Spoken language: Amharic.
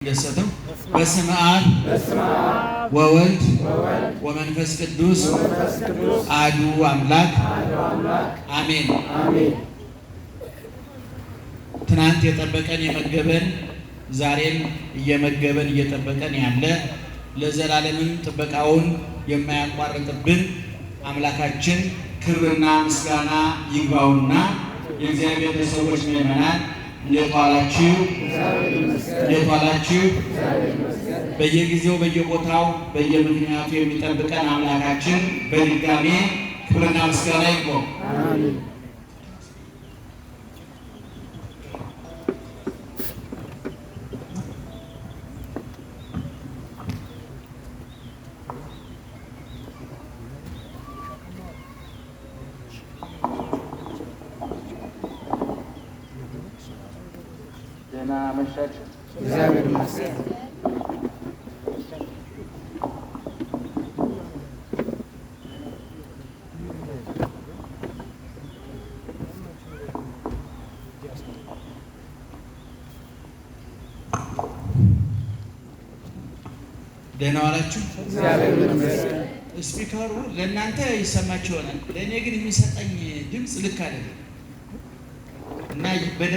ደሰተው በስመ አብ ወወልድ ወመንፈስ ቅዱስ አሐዱ አምላክ አሜን። ትናንት የጠበቀን የመገበን ዛሬም እየመገበን እየጠበቀን ያለ ለዘላለምም ጥበቃውን የማያቋርጥብን አምላካችን ክብርና ምስጋና ይግባውና የእግዚአብሔር ቤተሰቦች ምእመናን እንዴት ዋላችሁ? በየጊዜው በየቦታው በየምክንያቱ የሚጠብቀን አምላካችን በድጋሜ ክብርና ምስጋና ይግባው። ደህና መሻችሁ። እግዚአብሔር ይመስገን። ደህና ዋላችሁ። እግዚአብሔር ይመስገን። ስፒከሩ ለእናንተ ይሰማችሁ ይሆናል፣ ለእኔ ግን የሚሰጠኝ ድምፅ ልክ አይደለም እና